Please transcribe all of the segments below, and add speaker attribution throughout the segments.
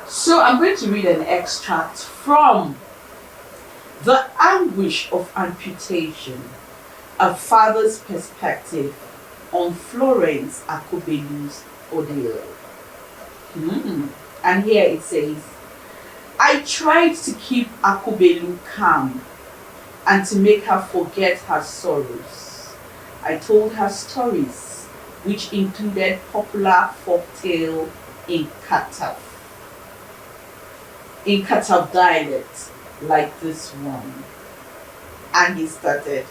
Speaker 1: So I'm going to read an extract from The Anguish of Amputation, a Father's Perspective on Florence Akobelu's Ordeal. And here it says, I tried to keep Akobelu calm and to make her forget her sorrows. I told her stories, which included popular folktale in Kataf dialect, like this one. And he started,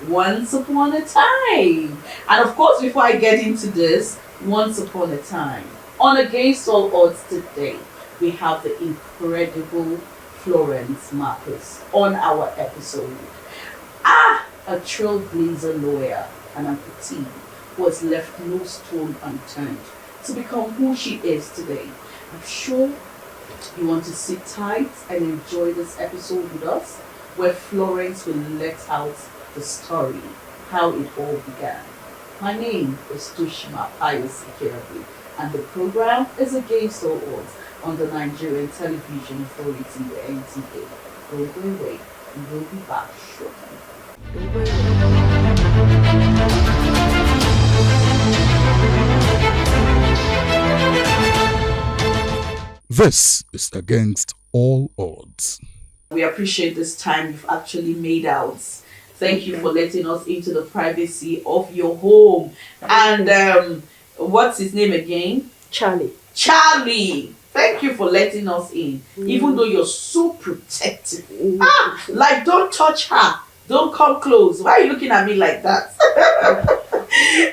Speaker 1: once upon a time. And of course, before I get into this, once upon a time, on Against All Odds today, we have the incredible Florence Marcus on our episode. A trailblazer lawyer and amputee who has left no stone unturned to become who she is today. I'm sure you want to sit tight and enjoy this episode with us, where Florence will let out the story, how it all began. My name is Tushima Ayosikirabi, and the program is Against All Odds on the Nigerian Television Authority, the NTA. Don't go away, we will be back shortly. Don't go away.
Speaker 2: This is Against All Odds.
Speaker 1: We appreciate this time you've actually made out. Thank you for letting us into the privacy of your home. And what's his name again?
Speaker 3: Charlie.
Speaker 1: Thank you for letting us in, even though you're so protective. Like, don't touch her. Don't come close. Why are you looking at me like that?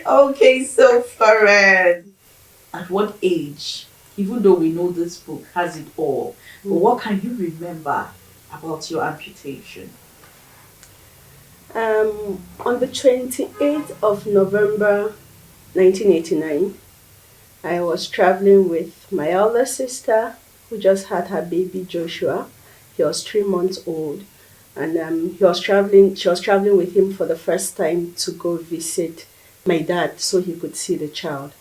Speaker 1: Okay, so Florence, at what age, even though we know this book has it all, but what can you remember about your amputation?
Speaker 3: On the 28th of November 1989, I was traveling with my elder sister, who just had her baby Joshua. He was 3 months old, and she was traveling with him for the first time to go visit my dad so he could see the child.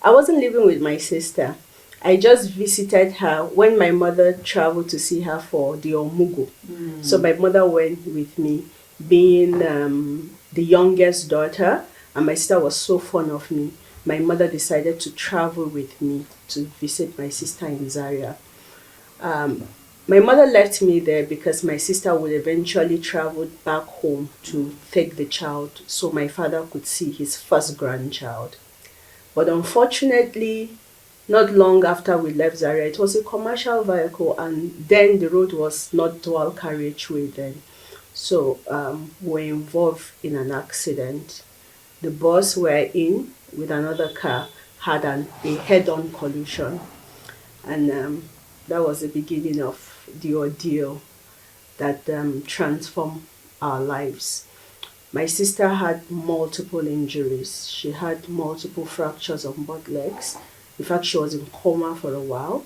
Speaker 3: I wasn't living with my sister. I just visited her when my mother traveled to see her for the Omugo. So my mother went with me, being the youngest daughter, and my sister was so fond of me. My mother decided to travel with me to visit my sister in Zaria. My mother left me there because my sister would eventually travel back home to take the child so my father could see his first grandchild. But unfortunately, not long after we left Zaria, it was a commercial vehicle, and then the road was not dual carriageway then. So we were involved in an accident. The bus we were in with another car had a head-on collision, and that was the beginning of the ordeal that transformed our lives. My sister had multiple injuries. She had multiple fractures on both legs. In fact, she was in coma for a while.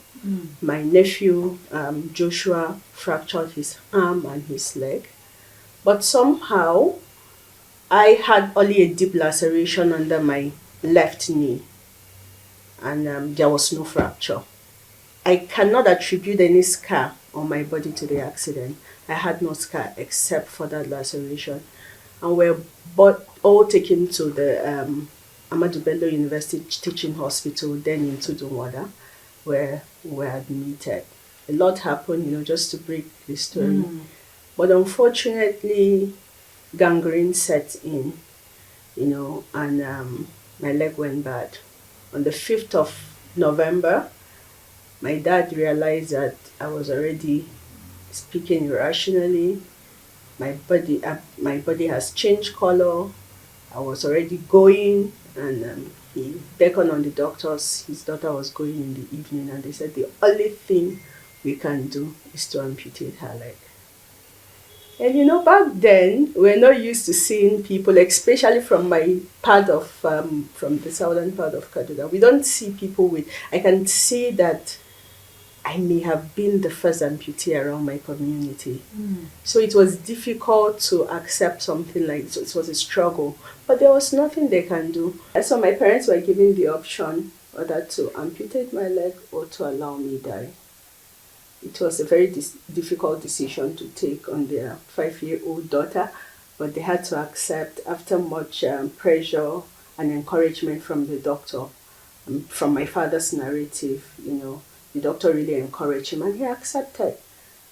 Speaker 3: My nephew, Joshua, fractured his arm and his leg. But somehow, I had only a deep laceration under my left knee, and there was no fracture. I cannot attribute any scar on my body to the accident. I had no scar except for that laceration. And we're all taken to the Ahmadu Bello University Teaching Hospital, then in Tudunwada, where we were admitted. A lot happened, just to break the story. But unfortunately, gangrene set in, and my leg went bad. On the 5th of November, my dad realized that I was already speaking irrationally. My body has changed color. I was already going, and He beckoned on the doctors. His daughter was going in the evening, and they said the only thing we can do is to amputate her leg. And back then, we're not used to seeing people, especially from my part of, from the southern part of Kaduna. We don't see people with, I can see that I may have been the first amputee around my community. So it was difficult to accept something like this. It was a struggle, but there was nothing they can do. And so my parents were given the option whether to amputate my leg or to allow me die. It was a very difficult decision to take on their 5-year-old daughter, but they had to accept after much pressure and encouragement from the doctor, from my father's narrative. The doctor really encouraged him and he accepted.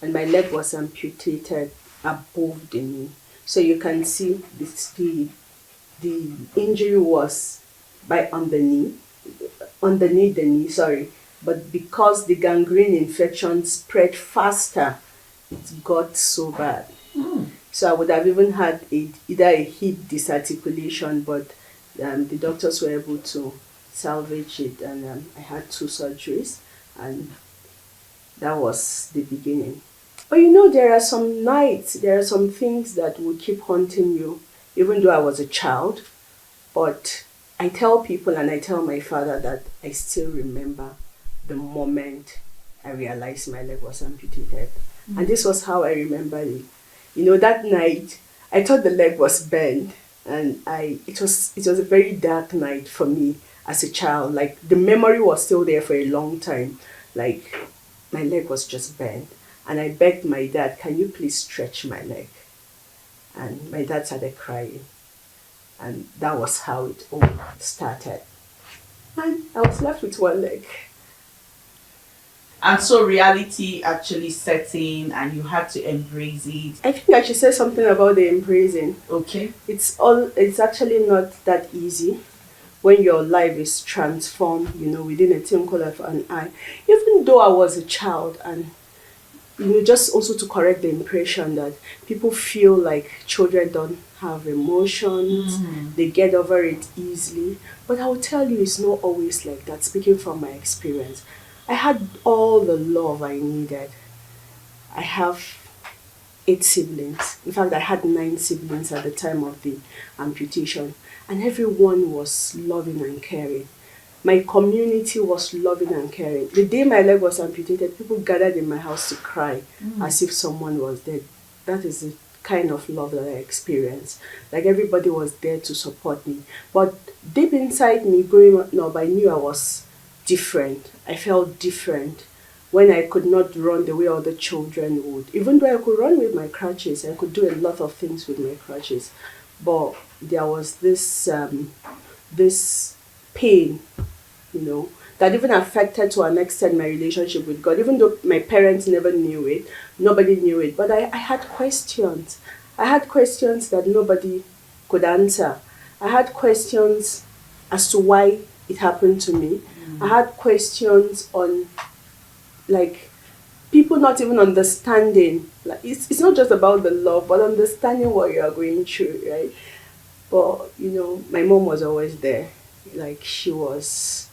Speaker 3: And my leg was amputated above the knee. So you can see the injury was underneath the knee, sorry. But because the gangrene infection spread faster, it got so bad. So I would have even had either a hip disarticulation, but the doctors were able to salvage it, and I had 2 surgeries, and that was the beginning. But there are some nights, there are some things that will keep haunting you, even though I was a child. But I tell people and I tell my father that I still remember the moment I realized my leg was amputated. And this was how I remember it. That night, I thought the leg was bent, and it was a very dark night for me as a child. Like, the memory was still there for a long time. Like, my leg was just bent. And I begged my dad, can you please stretch my leg? And my dad started crying. And that was how it all started. And I was left with one leg.
Speaker 1: And so reality actually set in and you had to embrace it.
Speaker 3: I think I should say something about the embracing.
Speaker 1: Okay.
Speaker 3: It's actually not that easy when your life is transformed, within a twinkle of an eye. Even though I was a child, and just also to correct the impression that people feel like children don't have emotions, they get over it easily. But I will tell you, it's not always like that, speaking from my experience. I had all the love I needed. I have 8 siblings. In fact, I had 9 siblings at the time of the amputation, and everyone was loving and caring. My community was loving and caring. The day my leg was amputated, people gathered in my house to cry as if someone was dead. That is the kind of love that I experienced. Like, everybody was there to support me. But deep inside me, growing up, I knew I was different. I felt different when I could not run the way other children would. Even though I could run with my crutches, I could do a lot of things with my crutches. But there was this pain, that even affected to an extent my relationship with God. Even though my parents never knew it, nobody knew it. But I had questions. I had questions that nobody could answer. I had questions as to why it happened to me. I had questions on, like, people not even understanding. Like, it's not just about the love, but understanding what you are going through, right? But my mom was always there. Like, she was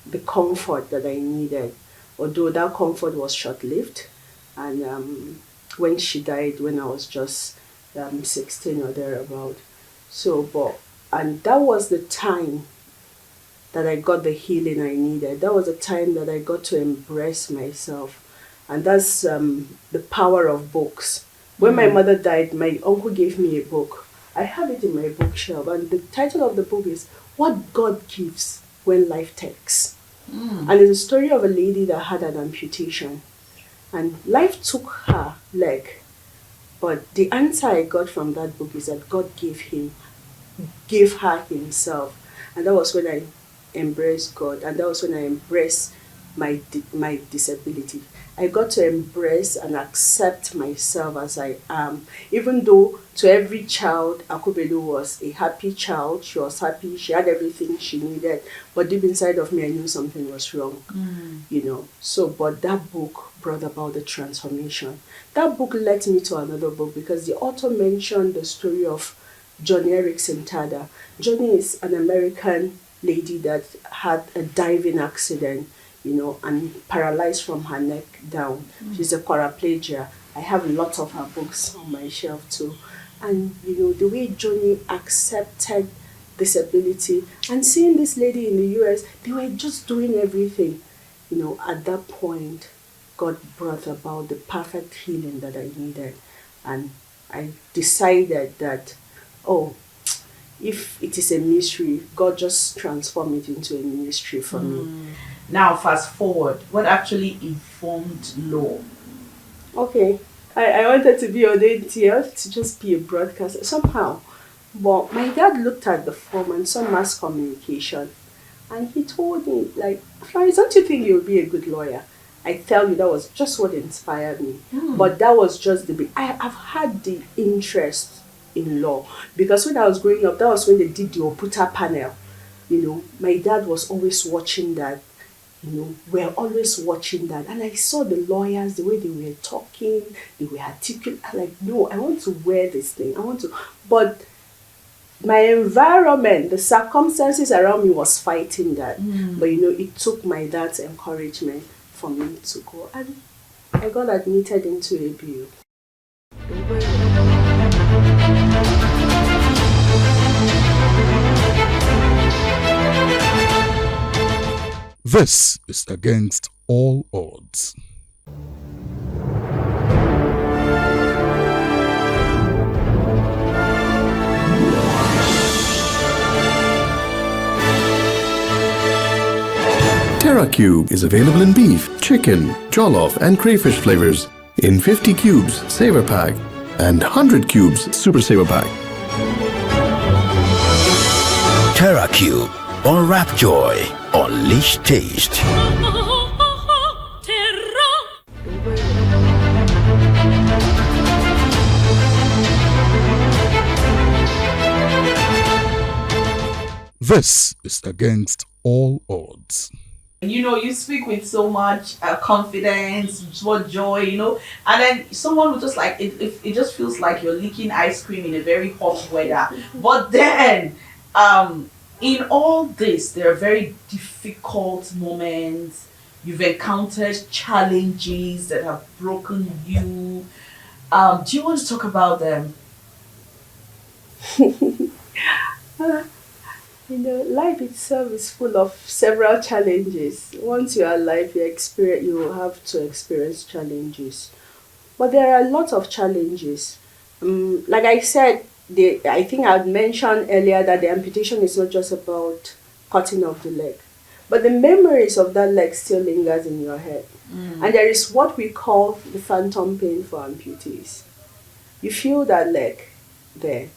Speaker 3: the comfort that I needed. Although that comfort was short-lived, and when she died, when I was just 16 or thereabout. And that was the time that I got the healing I needed. That was the time that I got to embrace myself. And that's the power of books. When my mother died, my uncle gave me a book. I have it in my bookshelf, and the title of the book is What God Gives When Life Takes. And it's a story of a lady that had an amputation. And life took her leg. But the answer I got from that book is that God gave her himself. And that was when I embraced God, and that was when I embraced my disability. I got to embrace and accept myself as I am. Even though to every child, Akubelu was a happy child. She was happy. She had everything she needed. But deep inside of me, I knew something was wrong. But that book brought about the transformation. That book led me to another book because the author mentioned the story of Johnny Erickson Tada. Johnny is an American lady that had a diving accident, and paralyzed from her neck down. She's a paraplegia. I have lots of her books on my shelf too. And the way Johnny accepted disability, and seeing this lady in the US, they were just doing everything. At that point, God brought about the perfect healing that I needed. And I decided that, oh, if it is a mystery, God just transformed it into a ministry for me.
Speaker 1: Now, fast forward, what actually informed law?
Speaker 3: Okay, I wanted to be on NTA, to just be a broadcaster somehow. But my dad looked at the form and saw mass communication. And he told me, like, Florence, don't you think you'll be a good lawyer? I tell you, that was just what inspired me. But that was just I've had the interest in law. Because when I was growing up, that was when they did the Oputa panel. My dad was always watching that. We're always watching that. And I saw the lawyers, the way they were talking, they were articulate. I'm like, no, I want to wear this thing. But my environment, the circumstances around me was fighting that. But it took my dad's encouragement for me to go. And I got admitted into ABU.
Speaker 2: This is Against All Odds.
Speaker 4: TerraCube is available in beef, chicken, jollof and crayfish flavors in 50 cubes Saver Pack and 100 cubes Super Saver Pack.
Speaker 5: TerraCube, unwrap joy, unleash taste.
Speaker 2: This is Against All Odds.
Speaker 1: You speak with so much confidence, so joy, and then someone will just like, it just feels like you're licking ice cream in a very hot weather. But then, in all this, there are very difficult moments. You've encountered challenges that have broken you. Do you want to talk about them?
Speaker 3: Life itself is full of several challenges. Once you are alive, you will have to experience challenges. But there are a lot of challenges. Like I said, I think I mentioned earlier that the amputation is not just about cutting off the leg, but the memories of that leg still lingers in your head. And there is what we call the phantom pain for amputees. You feel that leg there.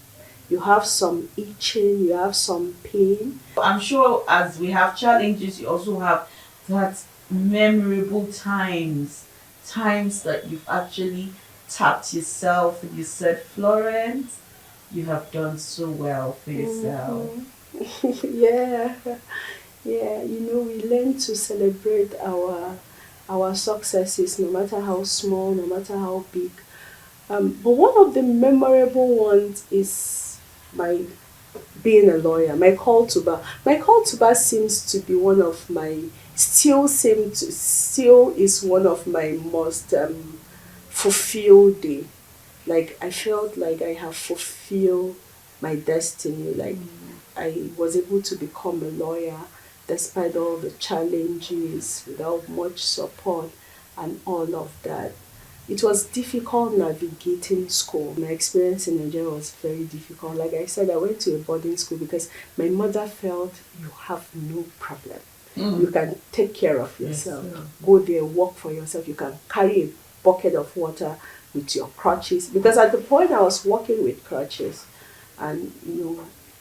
Speaker 3: You have some itching, you have some pain.
Speaker 1: I'm sure as we have challenges, you also have that memorable times that you've actually tapped yourself and you said, Florence, you have done so well for yourself.
Speaker 3: Yeah. We learn to celebrate our successes, no matter how small, no matter how big. But one of the memorable ones is my being a lawyer, my call to bar. My call to bar seems to be one of my still is one of my most fulfilled day. Like I felt like I have fulfilled my destiny. Like I was able to become a lawyer despite all the challenges, without much support and all of that. It was difficult navigating school. My experience in Nigeria was very difficult. Like I said, I went to a boarding school because my mother felt you have no problem. You can take care of yourself.
Speaker 1: Yes,
Speaker 3: Go there, work for yourself. You can carry a bucket of water with your crutches. Because at the point I was working with crutches, and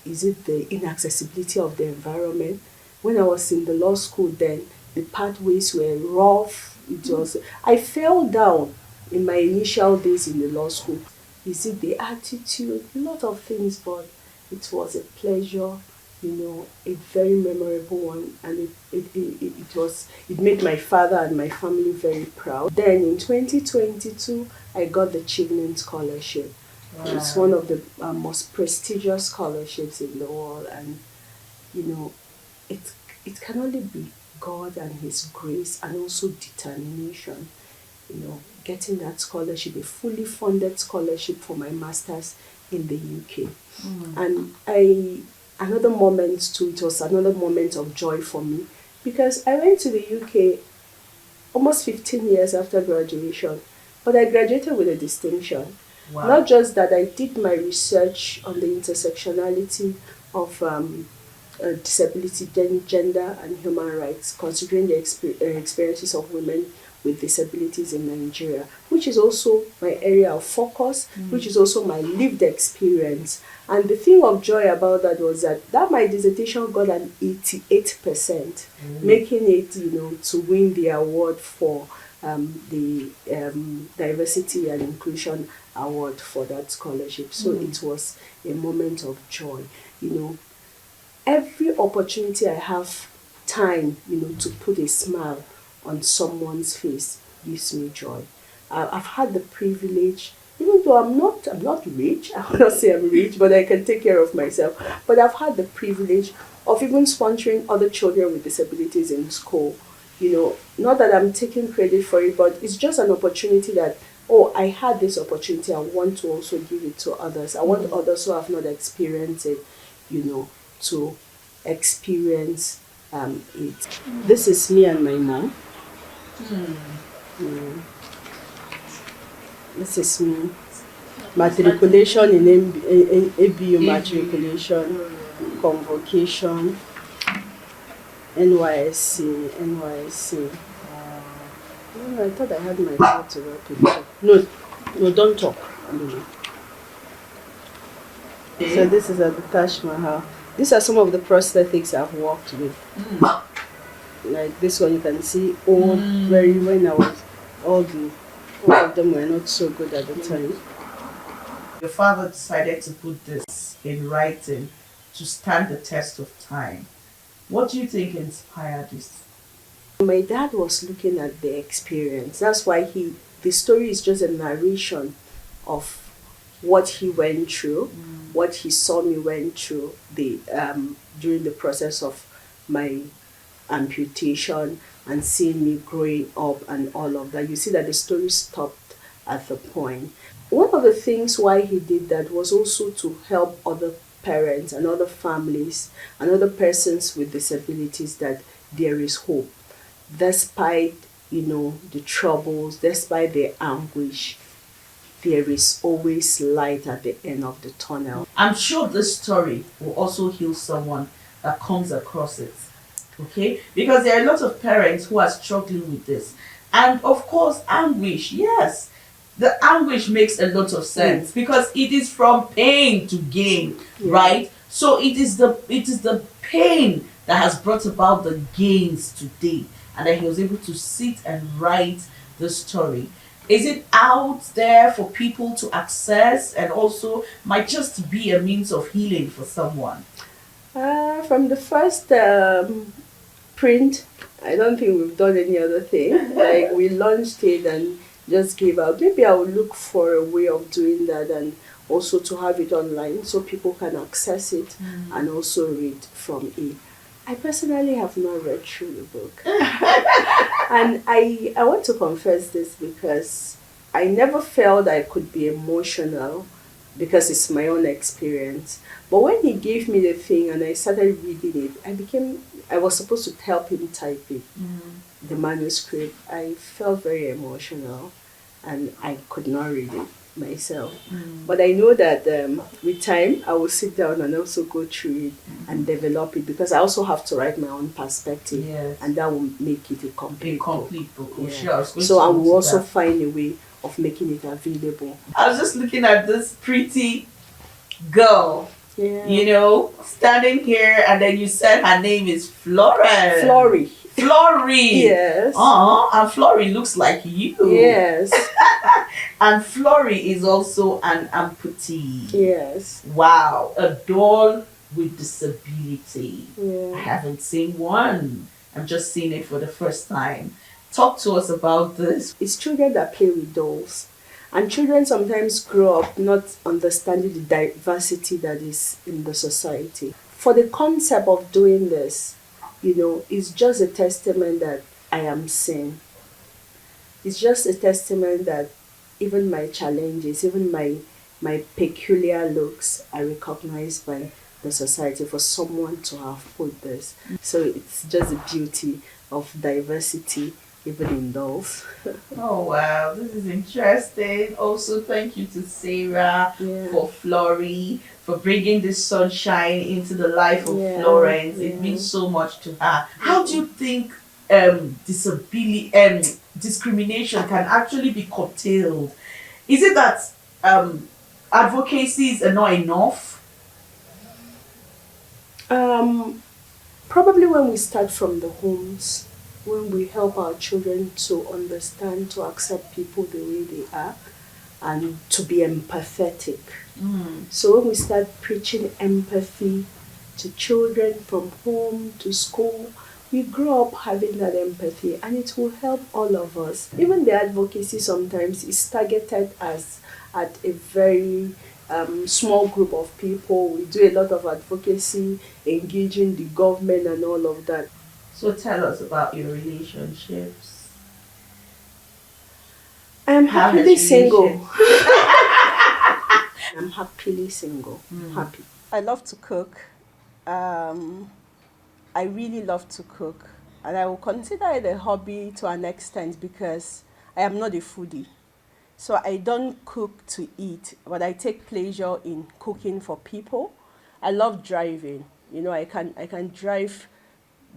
Speaker 3: is it the inaccessibility of the environment? When I was in the law school then, the pathways were rough. I fell down in my initial days in the law school. Is it the attitude? A lot of things, but it was a pleasure, a very memorable one, and it made my father and my family very proud. Then in 2022, I got the Children's Scholarship It's one of the most prestigious scholarships in the world, and you know, it can only be God and His grace and also determination. Getting that scholarship, a fully funded scholarship for my master's in the UK. And another moment too, it was another moment of joy for me, because I went to the UK almost 15 years after graduation, but I graduated with a distinction.
Speaker 1: Wow.
Speaker 3: Not just that, I did my research on the intersectionality of disability, gender and human rights, considering the experiences of women with disabilities in Nigeria, which is also my area of focus, which is also my lived experience. And the thing of joy about that was that my dissertation got an 88%, making it, to win the award for the Diversity and Inclusion Award for that scholarship. So it was a moment of joy. Every opportunity I have time, to put a smile on someone's face gives me joy. I've had the privilege, even though I'm not rich, I will not say I'm rich, but I can take care of myself. But I've had the privilege of even sponsoring other children with disabilities in school. Not that I'm taking credit for it, but it's just an opportunity that, I had this opportunity, I want to also give it to others. I want others who have not experienced it, to experience it. This is me and my mom. This is me. Matriculation in ABU matriculation, convocation, NYSC. I thought I had my photo picture. No, don't talk. So this is at the Taj Mahal. These are some of the prosthetics I've worked with. Like this one, you can see when I was all of them were not so good at the time.
Speaker 1: Your father decided to put this in writing to stand the test of time. What do you think inspired this?
Speaker 3: My dad was looking at the experience. That's why the story is just a narration of what he went through, what he saw me went through during the process of my amputation and seeing me growing up and all of that. You see that the story stopped at the point. One of the things why he did that was also to help other parents and other families and other persons with disabilities, that there is hope. Despite, the troubles, despite the anguish, there is always light at the end of the tunnel.
Speaker 1: I'm sure this story will also heal someone that comes across it. Okay? Because there are a lot of parents who are struggling with this. And of course, anguish, yes. The anguish makes a lot of sense because it is from pain to gain, right? So it is the pain that has brought about the gains today. And then he was able to sit and write the story. Is it out there for people to access, and also might just be a means of healing for someone?
Speaker 3: From the first print, I don't think we've done any other thing. Like, we launched it and just gave out. Maybe I will look for a way of doing that, and also to have it online so people can access it and also read from it. I personally have not read through the book. And I want to confess this because I never felt I could be emotional because it's my own experience. But when he gave me the thing and I started reading it, I was supposed to help him type it, the manuscript. I felt very emotional and I could not read it myself. But I know that with time I will sit down and also go through it and develop it, because I also have to write my own perspective, and that will make it a complete book.
Speaker 1: Sure.
Speaker 3: So I will also find a way of making it available.
Speaker 1: I was just looking at this pretty girl, standing here, and then you said her name is Florence. Flory.
Speaker 3: Yes.
Speaker 1: And Flory looks like you.
Speaker 3: Yes.
Speaker 1: And Flory is also an amputee.
Speaker 3: Yes.
Speaker 1: Wow. A doll with disability.
Speaker 3: Yeah.
Speaker 1: I haven't seen one. I'm just seeing it for the first time. Talk to us about this.
Speaker 3: It's children that play with dolls. And children sometimes grow up not understanding the diversity that is in the society. For the concept of doing this, is just a testament that I am seen. It's just a testament that even my challenges, even my peculiar looks are recognized by the society for someone to have put this. So it's just the beauty of diversity even in dolls.
Speaker 1: Oh wow, this is interesting. Also, thank you to Sarah, for Flory, for bringing this sunshine into the life of Florence. It means so much to her. How do you think discrimination can actually be curtailed? Is it that advocacies are not enough?
Speaker 3: Probably when we start from the homes, when we help our children to understand, to accept people the way they are, and to be empathetic. So when we start preaching empathy to children from home to school, we grow up having that empathy, and it will help all of us. Even the advocacy sometimes is targeted at a very small group of people. We do a lot of advocacy, engaging the government and all of that.
Speaker 1: So tell us about your relationships.
Speaker 3: I'm happily single. I'm happily single. Happy. I love to cook. I really love to cook. And I will consider it a hobby to an extent because I am not a foodie. So I don't cook to eat, but I take pleasure in cooking for people. I love driving. I can drive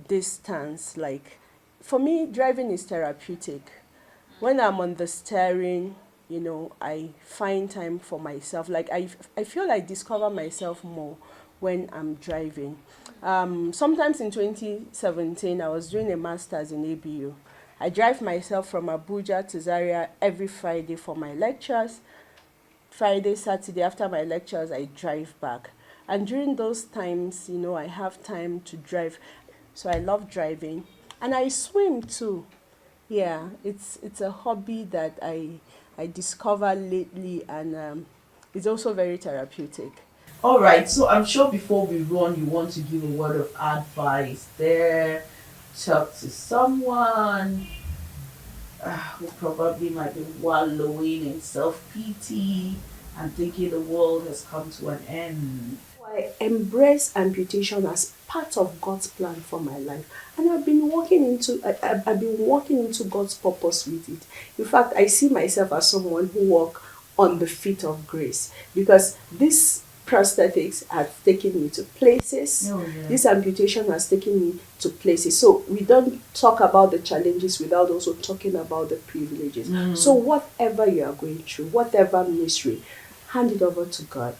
Speaker 3: distance. Like, for me, driving is therapeutic. When I'm on the steering, I find time for myself. Like, I feel I discover myself more when I'm driving. Sometimes in 2017, I was doing a master's in ABU. I drive myself from Abuja to Zaria every Friday for my lectures. Friday, Saturday, after my lectures, I drive back. And during those times, I have time to drive. So I love driving. And I swim too. Yeah, it's a hobby that I discovered lately, and it's also very therapeutic.
Speaker 1: All right, so I'm sure before we run, you want to give a word of advice there. Talk to someone who probably might be wallowing in self-pity and thinking the world has come to an end.
Speaker 3: I embrace amputation as part of God's plan for my life, and I've been walking into God's purpose with it. In fact, I see myself as someone who walks on the feet of grace, because this prosthetics have taken me to places. This amputation has taken me to places. So we don't talk about the challenges without also talking about the privileges. So whatever you are going through, whatever misery, hand it over to God.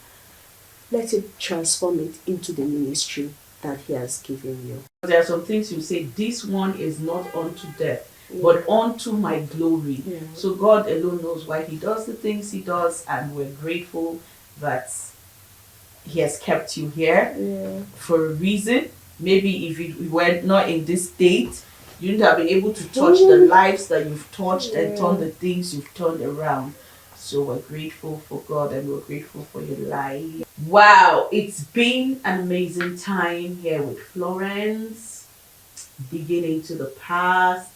Speaker 3: Let it transform it into the ministry that He has given you.
Speaker 1: There are some things you say, this one is not unto death, but unto my glory. So God alone knows why He does the things He does, and we're grateful that He has kept you here for a reason. Maybe if you were not in this state, you wouldn't have been able to touch the lives that you've touched and turn the things you've turned around. So we're grateful for God, and we're grateful for your life. Wow, it's been an amazing time here with Florence, digging into the past,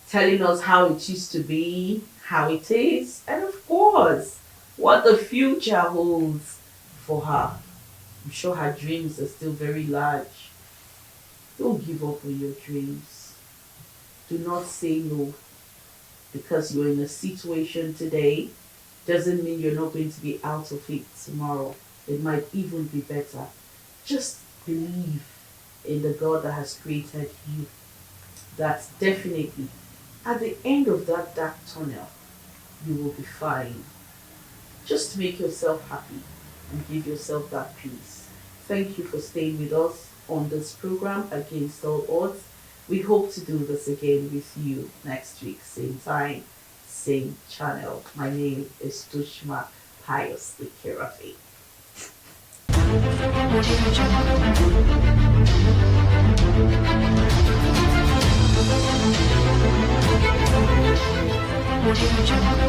Speaker 1: telling us how it used to be, how it is, and of course, what the future holds for her. I'm sure her dreams are still very large. Don't give up on your dreams. Do not say no. Because you're in a situation today doesn't mean you're not going to be out of it tomorrow. It might even be better. Just believe in the God that has created you. That definitely, at the end of that dark tunnel, you will be fine. Just make yourself happy and give yourself that peace. Thank you for staying with us on this program, Against All Odds. We hope to do this again with you next week, same time, same channel. My name is Tushma Pius Ikerafi.
Speaker 6: Audio Jungle.